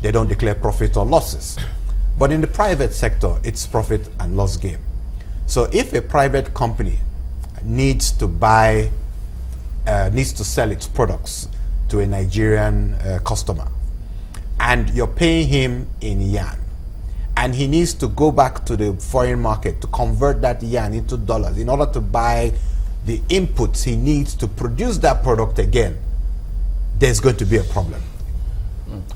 They don't declare profit or losses. But in the private sector, it's profit and loss game. So if a private company needs to sell its products to a Nigerian customer, and you're paying him in yuan, and he needs to go back to the foreign market to convert that yuan into dollars in order to buy the inputs he needs to produce that product again, there's going to be a problem.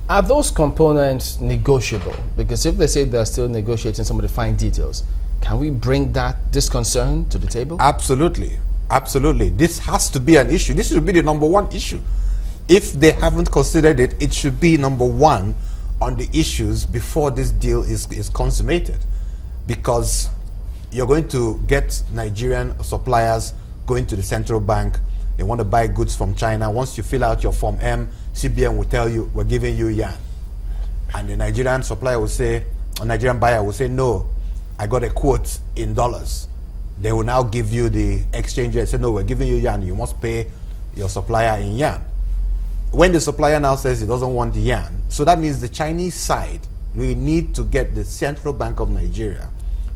Are those components negotiable? Because if they say they're still negotiating some of the fine details, can we bring this concern to the table? Absolutely. Absolutely. This has to be an issue. This should be the number one issue. If they haven't considered it, it should be number one on the issues before this deal is consummated. Because you're going to get Nigerian suppliers going to the central bank. They want to buy goods from China. Once you fill out your Form M, CBN will tell you, we're giving you yuan. And the Nigerian supplier will say, or Nigerian buyer will say, no, I got a quote in dollars. They will now give you the exchange rate and say, no, we're giving you yuan. You must pay your supplier in yuan. When the supplier now says he doesn't want the yuan, so that means the Chinese side, we need to get the Central Bank of Nigeria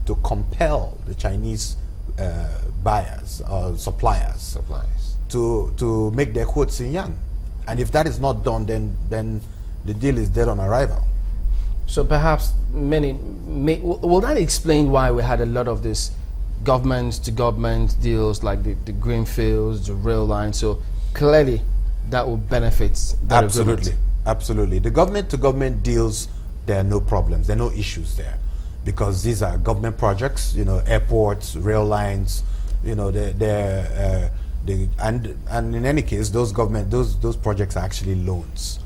to compel the Chinese buyers or suppliers to make their quotes in yuan. And if that is not done, then the deal is dead on arrival. So perhaps will that explain why we had a lot of this government-to-government deals like the greenfields, the rail line? So clearly that will benefit that Absolutely, agreement. Absolutely. The government-to-government deals, there are no problems, there are no issues there, because these are government projects, airports, rail lines, and in any case, those projects are actually loans,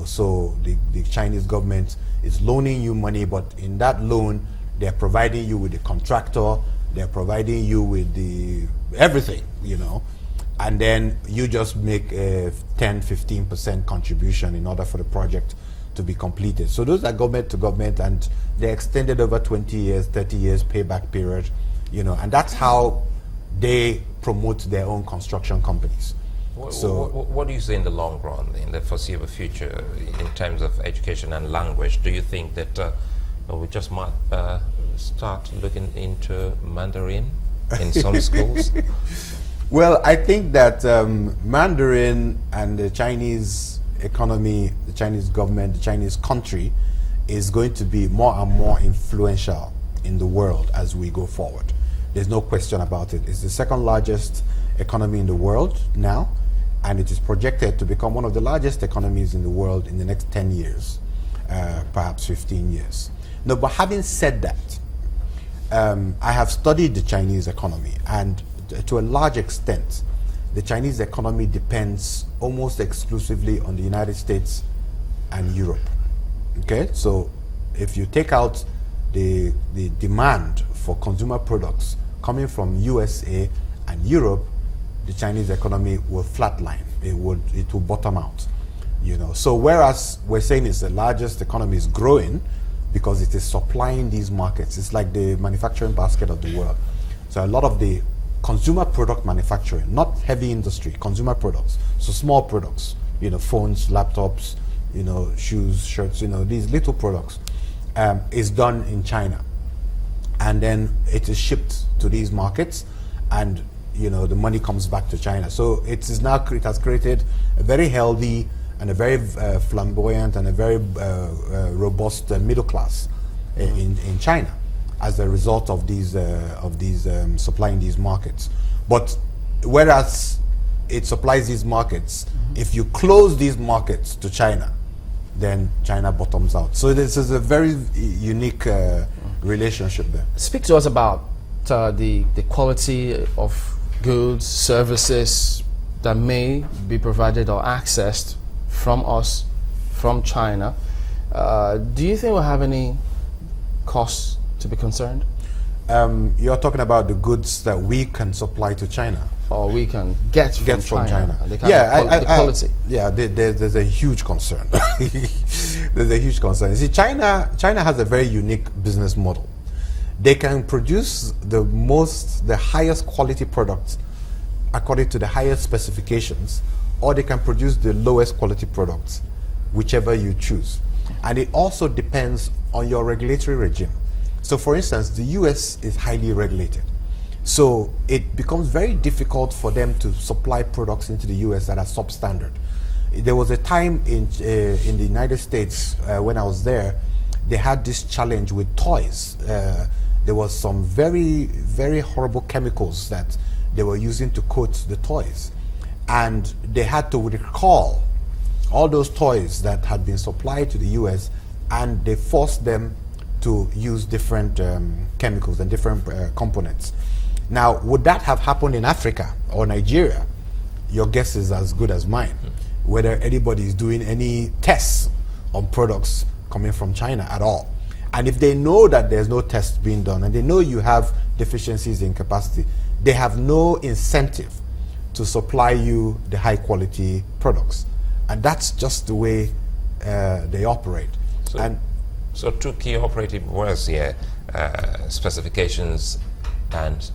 so the Chinese government is loaning you money, but in that loan, they're providing you with the contractor, they're providing you with the everything, and then you just make a 10-15% contribution in order for the project to be completed. So those are government to government, and they're extended over 20 years, 30 years payback period, and that's how they promote their own construction companies. What do you say in the long run, in the foreseeable future, in terms of education and language? Do you think that we just might start looking into Mandarin in some schools? Well, I think that Mandarin and the Chinese economy, the Chinese government, the Chinese country is going to be more and more influential in the world as we go forward. There's no question about it. It's the second largest economy in the world now, and it is projected to become one of the largest economies in the world in the next 10 years, perhaps 15 years. No, but having said that, I have studied the Chinese economy, and to a large extent, the Chinese economy depends almost exclusively on the United States and Europe. Okay, so if you take out the demand for consumer products coming from USA and Europe, the Chinese economy will flatline. It will bottom out. So whereas we're saying it's the largest economy is growing because it is supplying these markets. It's like the manufacturing basket of the world. So a lot of the consumer product manufacturing, not heavy industry, consumer products, so small products, phones, laptops, shoes, shirts, these little products, is done in China. And then it is shipped to these markets, and the money comes back to China. So it has created a very healthy and a very flamboyant and a very robust middle class in China as a result of these supplying these markets. But whereas it supplies these markets, if you close these markets to China, then China bottoms out. So this is a very unique relationship there. Speak to us about the quality of goods, services that may be provided or accessed from us, from China. Do you think we'll have any costs to be concerned? You're talking about the goods that we can supply to China, or we can get from China. The quality. There's a huge concern. There's a huge concern. You see, China has a very unique business model. They can produce the highest quality products according to the highest specifications, or they can produce the lowest quality products, whichever you choose. And it also depends on your regulatory regime. So for instance, the US is highly regulated. So it becomes very difficult for them to supply products into the US that are substandard. There was a time in the United States when I was there, they had this challenge with toys. There was some very, very horrible chemicals that they were using to coat the toys. And they had to recall all those toys that had been supplied to the US, and they forced them to use different chemicals and different components. Now, would that have happened in Africa or Nigeria? Your guess is as good as mine. Whether anybody is doing any tests on products coming from China at all. And if they know that there's no tests being done and they know you have deficiencies in capacity, they have no incentive to supply you the high quality products. And that's just the way they operate. So two key operative words here, specifications and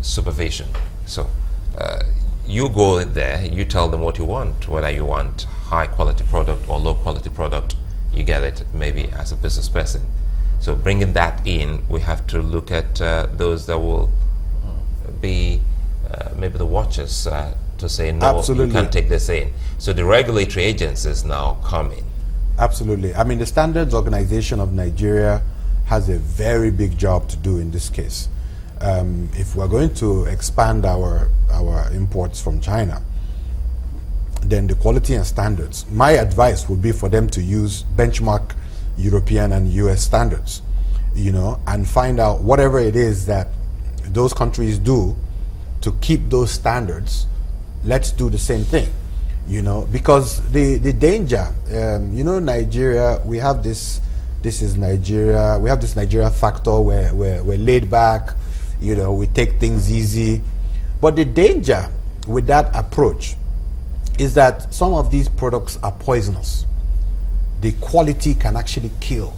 supervision. So you go in there, you tell them what you want, whether you want high quality product or low quality product, you get it maybe as a business person. So bringing that in, we have to look at those that will be maybe the watchers to say, no, Absolutely. you can't take this in. So the regulatory agencies now come in. Absolutely. I mean, the Standards Organization of Nigeria has a very big job to do in this case. If we're going to expand our imports from China, then the quality and standards, my advice would be for them to use benchmark European and US standards, and find out whatever it is that those countries do to keep those standards. Let's do the same thing, because the danger, Nigeria, we have this is Nigeria, we have this Nigeria factor where we're laid back, we take things easy. But the danger with that approach is that some of these products are poisonous. The quality can actually kill,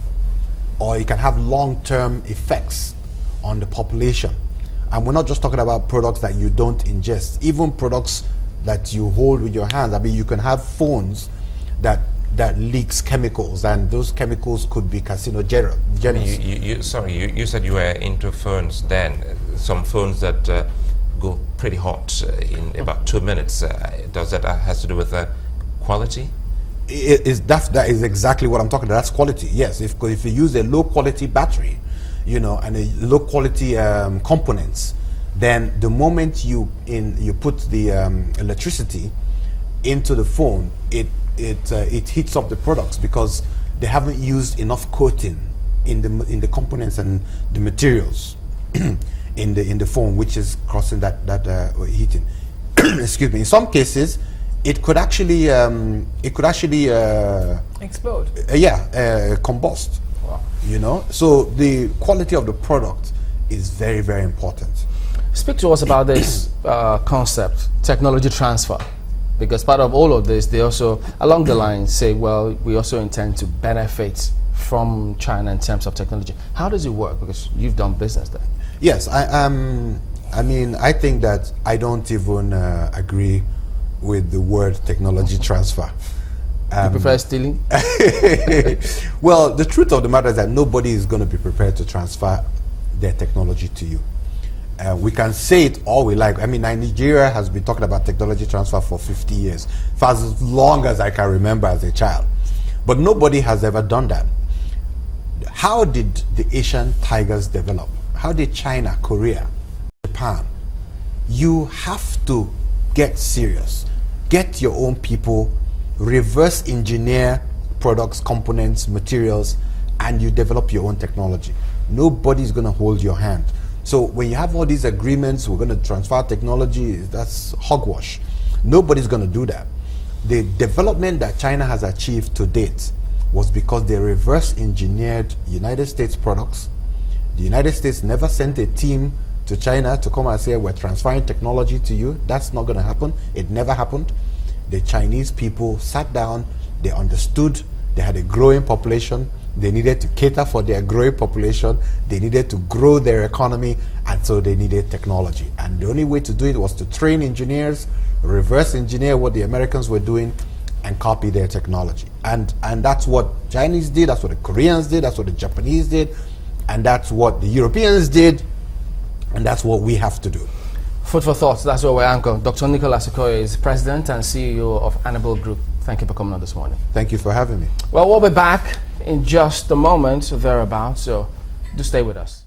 or it can have long-term effects on the population. And we're not just talking about products that you don't ingest, even products that you hold with your hands. I mean, you can have phones that leaks chemicals, and those chemicals could be carcinogenic. You said you were into phones then. Some phones that go pretty hot in about 2 minutes. Does that has to do with quality? That is exactly what I'm talking about. That's quality. Yes, if you use a low quality battery, and a low quality components, then the moment you put the electricity into the phone, it heats up the products because they haven't used enough coating in the components and the materials in the phone, which is causing that heating. Excuse me. In some cases, it could actually explode. Combust. Wow. So the quality of the product is very, very important. Speak to us about this concept, technology transfer, because part of all of this, they also, along the line, say, well, we also intend to benefit from China in terms of technology. How does it work? Because you've done business there. Yes, I think that I don't even agree with the word technology transfer. You prefer stealing? Well, the truth of the matter is that nobody is going to be prepared to transfer their technology to you. We can say it all we like. I mean, Nigeria has been talking about technology transfer for 50 years, for as long as I can remember as a child. But nobody has ever done that. How did the Asian tigers develop? How did China, Korea, Japan? You have to get serious. Get your own people, reverse engineer products, components, materials, and you develop your own technology. Nobody's going to hold your hand. So when you have all these agreements, we're going to transfer technology, that's hogwash. Nobody's going to do that. The development that China has achieved to date was because they reverse engineered United States products. The United States never sent a team to China to come and say, we're transferring technology to you. That's not going to happen. It never happened. The Chinese people sat down, they understood they had a growing population, they needed to cater for their growing population, they needed to grow their economy, and so they needed technology. And the only way to do it was to train engineers, reverse engineer what the Americans were doing, and copy their technology. And that's what Chinese did, that's what the Koreans did, that's what the Japanese did, and that's what the Europeans did, and that's what we have to do. Food for thought, that's where we anchor. Dr. Nicholas Okoye is President and CEO of Annabelle Group. Thank you for coming on this morning. Thank you for having me. Well, we'll be back in just a moment or thereabouts, so do stay with us.